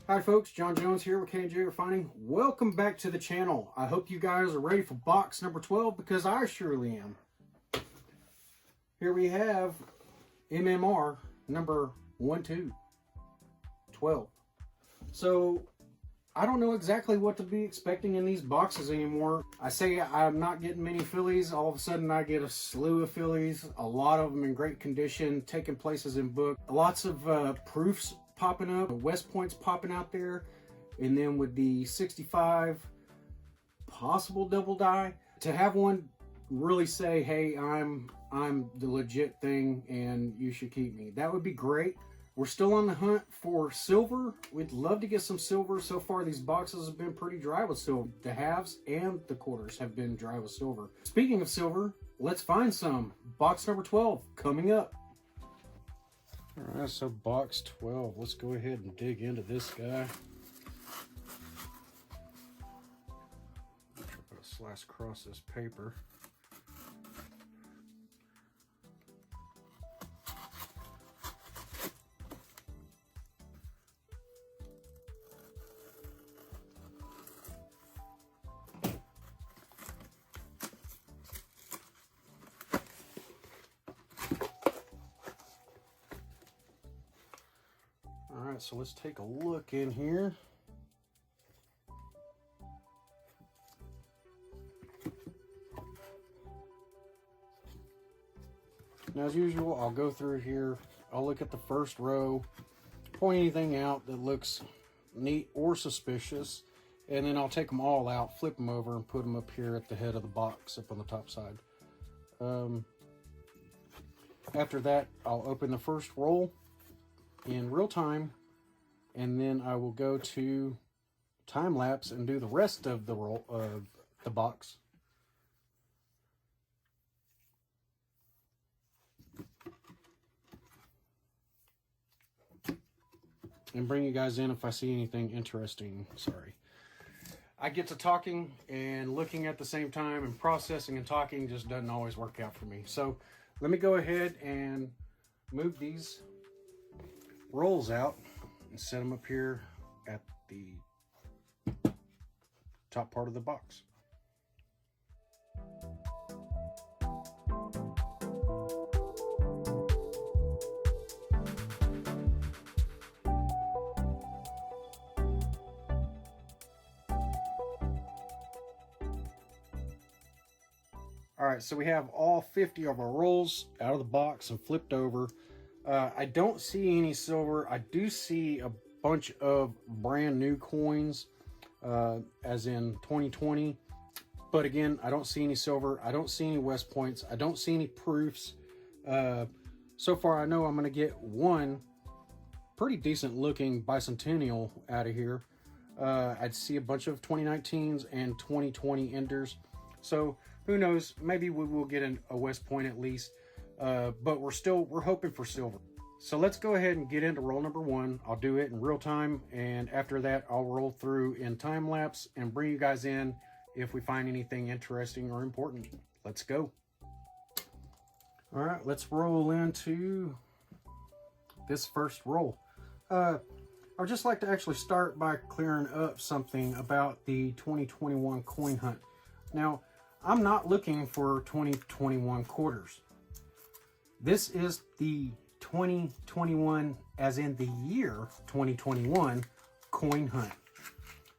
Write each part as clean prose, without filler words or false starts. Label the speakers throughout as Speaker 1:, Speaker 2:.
Speaker 1: Hi folks, John Jones here with kandjrefining. Welcome back to the channel. I hope you guys are ready for box number 12 because I surely am. Here we have MMR number 12. So I don't know exactly what to be expecting in these boxes anymore. I say I'm not getting many fillies. All of a sudden I get a slew of fillies, a lot of them in great condition, taking places in book. Lots of proofs popping up, West Points popping out there, and then with the 65 possible double die, to have one really say, hey, I'm the legit thing and you should keep me, that would be great. We're still on the hunt for silver. We'd love to get some silver. So far these boxes have been pretty dry with silver. The halves and the quarters have been dry with silver. Speaking of silver, let's find some. Box number 12 coming up. All right, so box 12. Let's go ahead and dig into this guy. I'm going to slice across this paper. All right, so let's take a look in here. Now, as usual, I'll go through here. I'll look at the first row, point anything out that looks neat or suspicious, and then I'll take them all out, flip them over, and put them up here at the head of the box up on the top side. After that, I'll open the first roll in real time, and then I will go to time lapse and do the rest of the roll of the box. And bring you guys in if I see anything interesting. Sorry. I get to talking and looking at the same time, and processing and talking just doesn't always work out for me. So let me go ahead and move these rolls out and set them up here at the top part of the box. All right, so we have all 50 of our rolls out of the box and flipped over. I don't see any silver. I do see a bunch of brand new coins, as in 2020. But again, I don't see any silver. I don't see any West Points. I don't see any proofs. So far, I know I'm going to get one pretty decent looking bicentennial out of here. I'd see a bunch of 2019s and 2020 enders. So who knows? Maybe we will get a West Point at least. But we're hoping for silver. So let's go ahead and get into roll number 1. I'll do it in real time, and after that I'll roll through in time lapse and bring you guys in if we find anything interesting or important. Let's go. All right, let's roll into this first roll. I'd just like to actually start by clearing up something about the 2021 coin hunt. Now, I'm not looking for 2021 quarters. This is the 2021, as in the year 2021, coin hunt.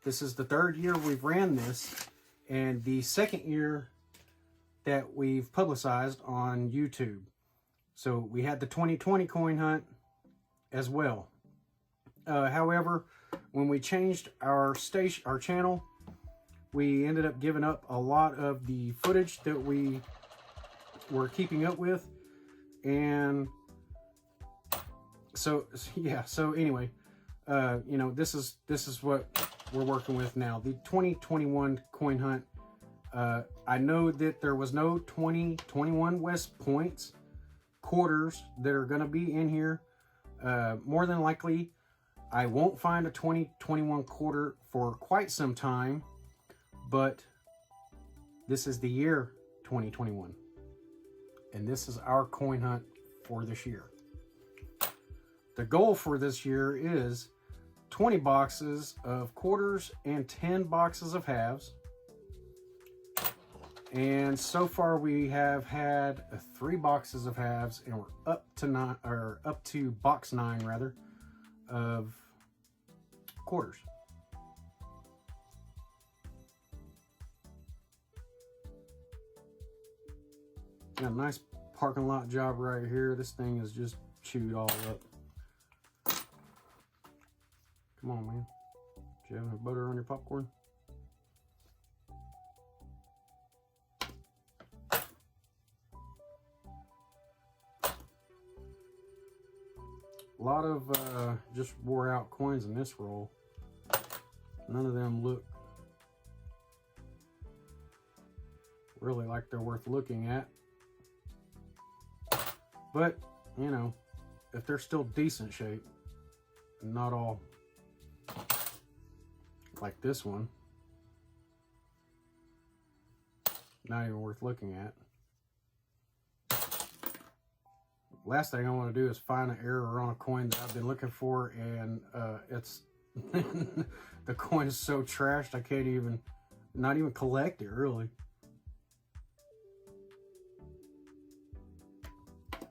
Speaker 1: This is the 3rd year we've ran this, and the 2nd year that we've publicized on YouTube. So we had the 2020 coin hunt as well. However, when we changed our channel, we ended up giving up a lot of the footage that we were keeping up with. And so, yeah, so anyway, you know, this is what we're working with now. The 2021 coin hunt. I know that there was no 2021 West Points quarters that are going to be in here. More than likely, I won't find a 2021 quarter for quite some time, but this is the year 2021. And this is our coin hunt for this year. The goal for this year is 20 boxes of quarters and 10 boxes of halves. And so far we have had 3 boxes of halves, and we're up to box 9 rather of quarters. Got a nice parking lot job right here. This thing is just chewed all up. Come on, man. Do you have any butter on your popcorn? A lot of just wore out coins in this roll. None of them look really like they're worth looking at. But, you know, if they're still decent shape, not all like this one, not even worth looking at. Last thing I want to do is find an error on a coin that I've been looking for, and it's the coin is so trashed I can't even, not even collect it really.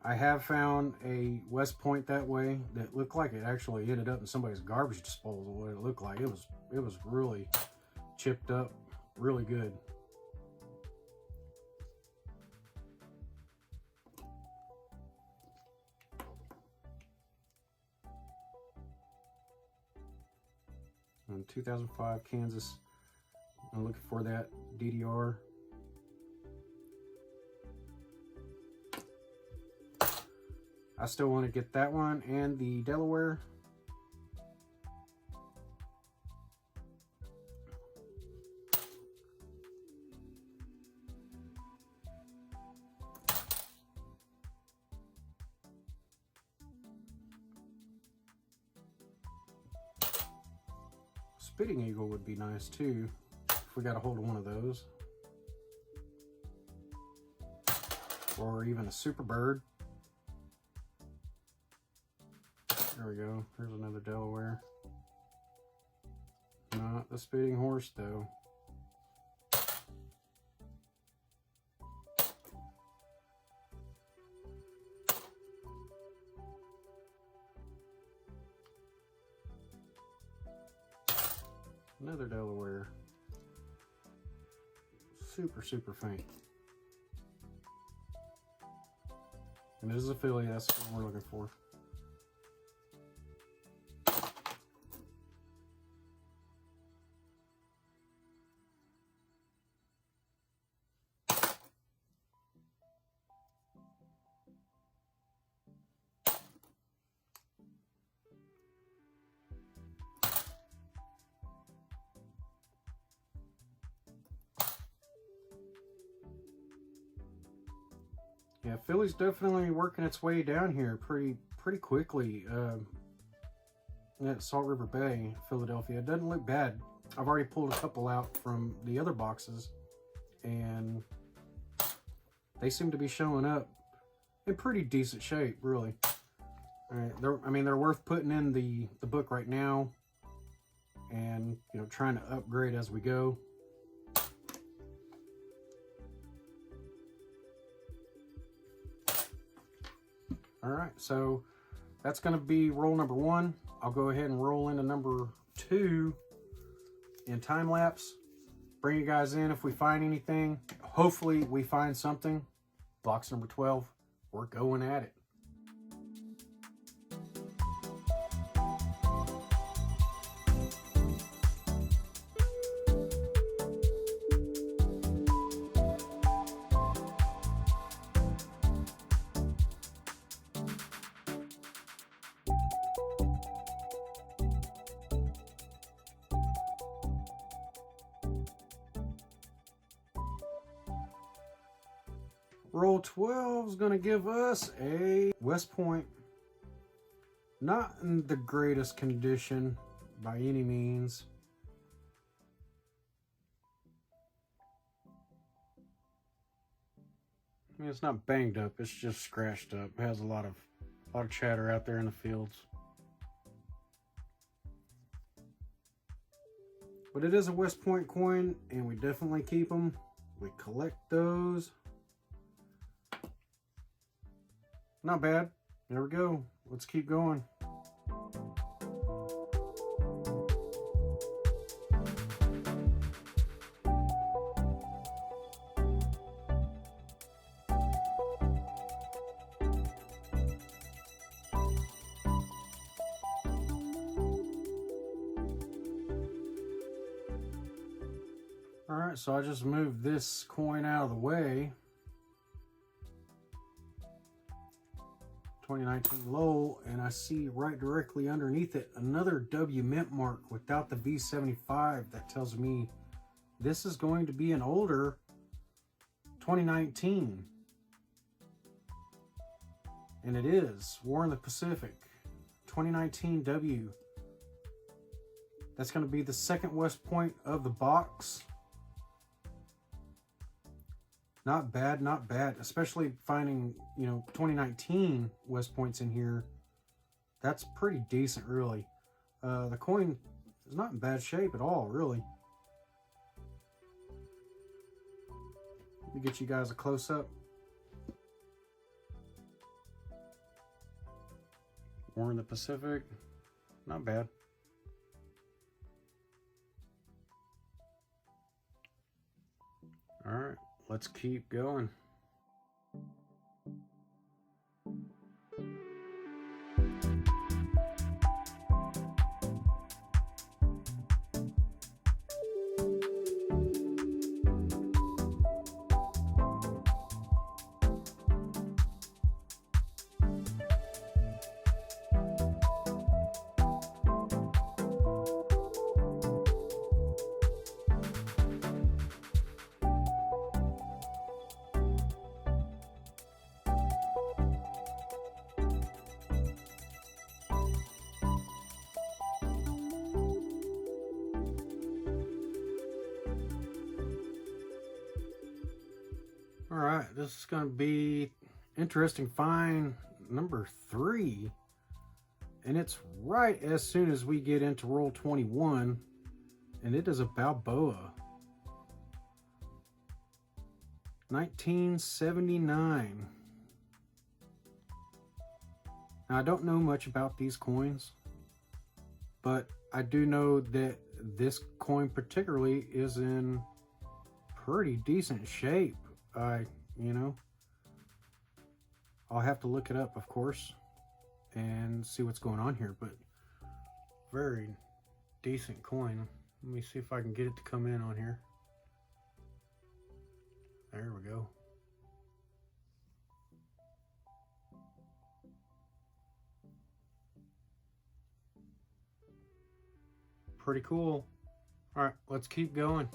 Speaker 1: I have found a West Point that way that looked like it actually ended up in somebody's garbage disposal. What it looked like, it was really chipped up, really good. In 2005 Kansas, I'm looking for that DDR. I still want to get that one and the Delaware. Spitting Eagle would be nice too, if we got a hold of one of those. Or even a Super Bird. There we go. There's another Delaware. Not the Spitting Horse though. Another Delaware. Super, super faint. And this is a filly, that's what we're looking for. Yeah, Philly's definitely working its way down here pretty quickly. At Salt River Bay, Philadelphia. It doesn't look bad. I've already pulled a couple out from the other boxes, and they seem to be showing up in pretty decent shape, really. All right, they're worth putting in the book right now, and you know, trying to upgrade as we go. All right, so that's going to be roll number 1. I'll go ahead and roll into number 2 in time lapse. Bring you guys in if we find anything. Hopefully we find something. Box number 12. We're going at it. Roll 12 is going to give us a West Point. Not in the greatest condition by any means. I mean, it's not banged up, it's just scratched up. It has a lot of chatter out there in the fields. But it is a West Point coin, and we definitely keep them. We collect those. Not bad. There we go. Let's keep going. Alright, so I just moved this coin out of the way. 2019 Lowell, and I see right directly underneath it another W mint mark without the V75. That tells me this is going to be an older 2019. And it is War in the Pacific 2019 W. That's going to be the second West Point of the box. Not bad, not bad. Especially finding, 2019 West Points in here. That's pretty decent, really. The coin is not in bad shape at all, really. Let me get you guys a close-up. War in the Pacific. Not bad. All right. Let's keep going. All right, this is going to be interesting find number 3. And it's right as soon as we get into roll 21. And it is a Balboa. 1979. Now, I don't know much about these coins, but I do know that this coin particularly is in pretty decent shape. I'll have to look it up, of course, and see what's going on here, but very decent coin. Let me see if I can get it to come in on here. There we go. Pretty cool. All right, let's keep going.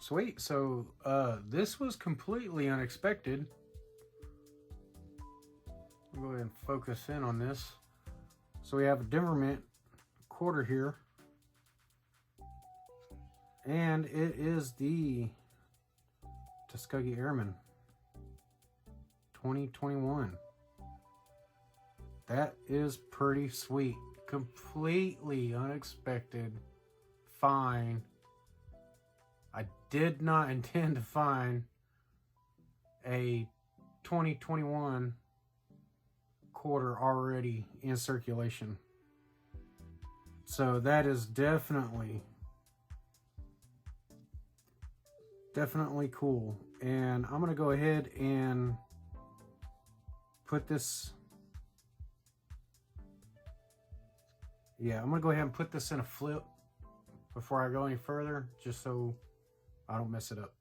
Speaker 1: Sweet. So this was completely unexpected. I'll go ahead and focus in on this. So we have a Denver Mint quarter here. And it is the Tuskegee Airmen 2021. That is pretty sweet. Completely unexpected find. I did not intend to find a 2021 quarter already in circulation. So that is definitely definitely cool. And I'm going to go ahead and put this... Yeah, I'm going to go ahead and put this in a flip before I go any further, just so I don't mess it up.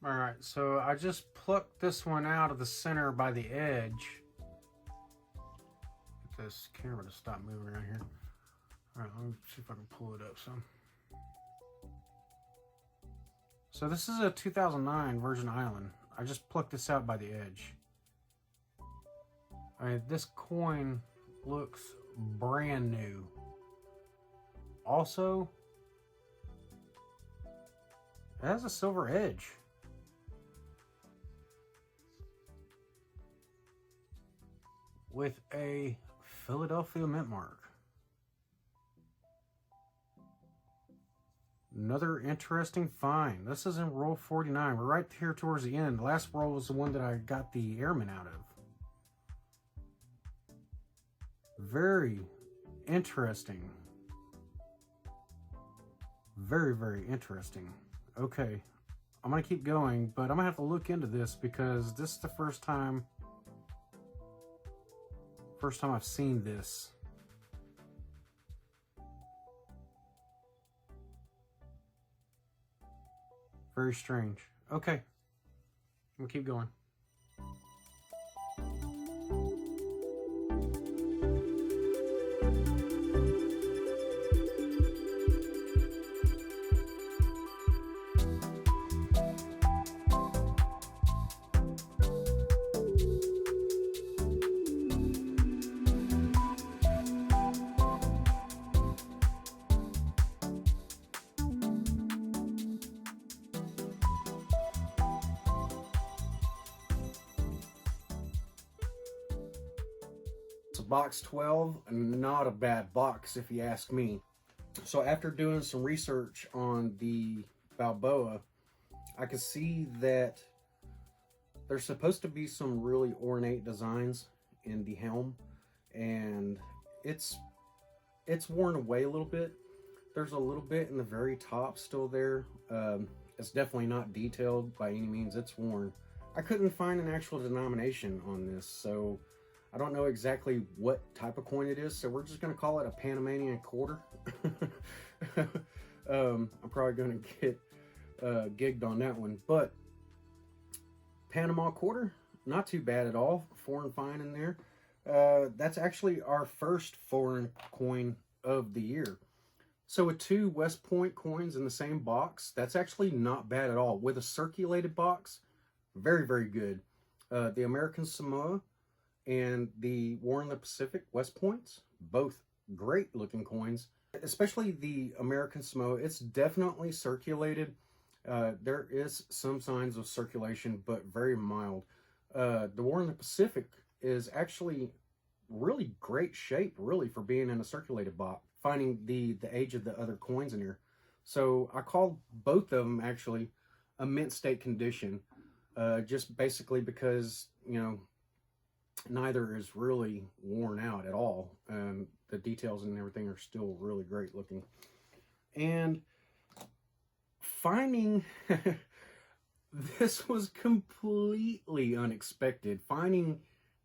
Speaker 1: Alright, so I just plucked this one out of the center by the edge. Get this camera to stop moving around here. Alright, let me see if I can pull it up some. So this is a 2009 Virgin Island. I just plucked this out by the edge. I mean, this coin looks brand new. Also, it has a silver edge. With a Philadelphia mint mark. Another interesting find. This is in roll 49. We're right here towards the end. The last roll was the one that I got the airman out of. Very interesting. Very, very interesting. Okay, I'm gonna keep going, but I'm gonna have to look into this because this is the first time I've seen this. Very strange. Okay, I'm gonna keep going. Box 12, not a bad box if you ask me. So after doing some research on the Balboa, I could see that there's supposed to be some really ornate designs in the helm, and it's worn away a little bit. There's a little bit in the very top still there. It's definitely not detailed by any means. It's worn. I couldn't find an actual denomination on this, so I don't know exactly what type of coin it is, so we're just going to call it a Panamanian quarter. I'm probably going to get gigged on that one, but Panama quarter, not too bad at all. Foreign fine in there. That's actually our first foreign coin of the year. So with two West Point coins in the same box, that's actually not bad at all. With a circulated box, very, very good. The American Samoa and the War in the Pacific West Points, both great looking coins. Especially the American Samoa, it's definitely circulated. There is some signs of circulation, but very mild. The War in the Pacific is actually really great shape, really, for being in a circulated box. Finding the age of the other coins in here. So I called both of them actually a mint state condition, just basically because, you know, neither is really worn out at all. The details and everything are still really great looking. And finding this was completely unexpected. Finding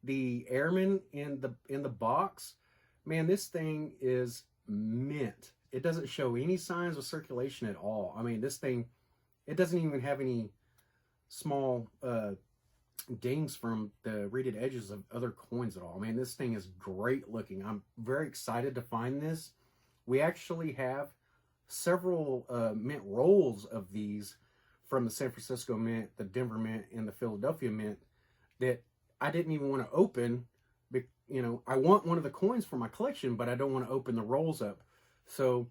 Speaker 1: the airman in the box, man, this thing is mint. It doesn't show any signs of circulation at all. I mean, this thing, it doesn't even have any small dings from the rated edges of other coins at all. I mean, this thing is great looking. I'm very excited to find this. We actually have several mint rolls of these from the San Francisco Mint, the Denver Mint, and the Philadelphia Mint that I didn't even want to open. You know, I want one of the coins for my collection, but I don't want to open the rolls up. So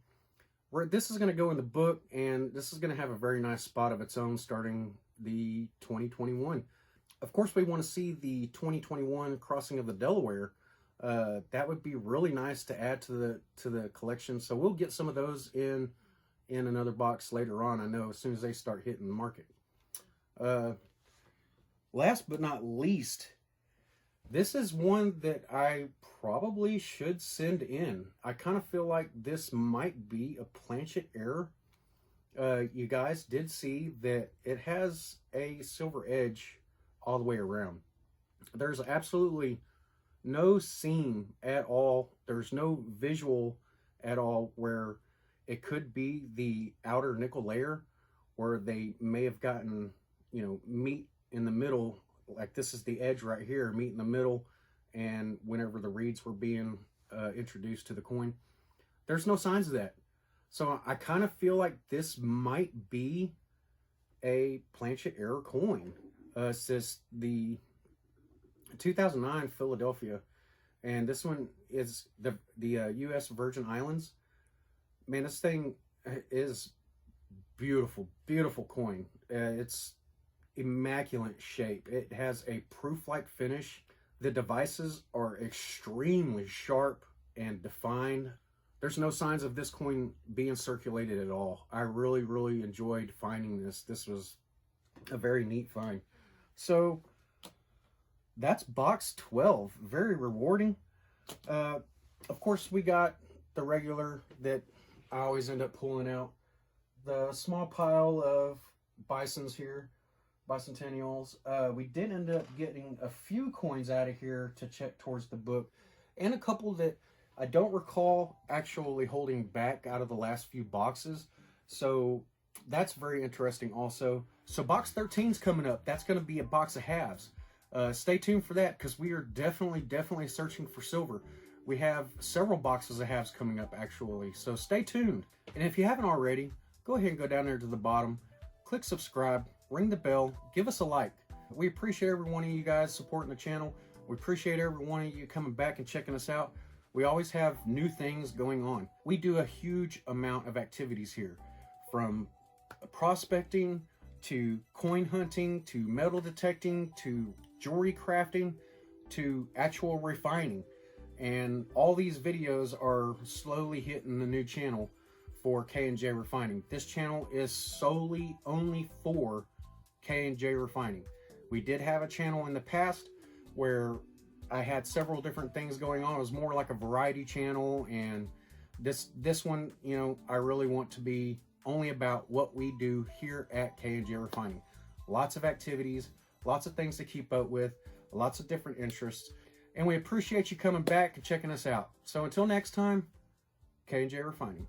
Speaker 1: this is going to go in the book, and this is going to have a very nice spot of its own starting the 2021. Of course, we want to see the 2021 Crossing of the Delaware. That would be really nice to add to the collection. So we'll get some of those in another box later on. I know as soon as they start hitting the market. Last but not least, this is one that I probably should send in. I kind of feel like this might be a planchet error. You guys did see that it has a silver edge all the way around. There's absolutely no seam at all. There's no visual at all where it could be the outer nickel layer where they may have gotten, you know, meat in the middle. Like this is the edge right here, meat in the middle, and whenever the reeds were being introduced to the coin, there's no signs of that. So I kind of feel like this might be a planchet error coin. It says the 2009 Philadelphia, and this one is the U.S. Virgin Islands. Man, this thing is beautiful, beautiful coin. It's immaculate shape. It has a proof-like finish. The devices are extremely sharp and defined. There's no signs of this coin being circulated at all. I really, really enjoyed finding this. This was a very neat find. So that's box 12. Very rewarding. Of course, we got the regular that I always end up pulling out. The small pile of bisons here, bicentennials. We did end up getting a few coins out of here to check towards the book, and a couple that I don't recall actually holding back out of the last few boxes. So that's very interesting also. So box 13 is coming up. That's going to be a box of halves. Stay tuned for that, because we are definitely searching for silver. We have several boxes of halves coming up actually, so stay tuned. And if you haven't already, go ahead and go down there to the bottom, click subscribe, ring the bell, give us a like. We appreciate every one of you guys supporting the channel. We appreciate every one of you coming back and checking us out. We always have new things going on. We do a huge amount of activities here, from prospecting to coin hunting to metal detecting to jewelry crafting to actual refining. And all these videos are slowly hitting the new channel for K&J Refining. This channel is solely only for K&J Refining. We did have a channel in the past where I had several different things going on. It was more like a variety channel, and this one, you know, I really want to be only about what we do here at K&J Refining. Lots of activities, lots of things to keep up with, lots of different interests, and we appreciate you coming back and checking us out. So until next time, K&J Refining.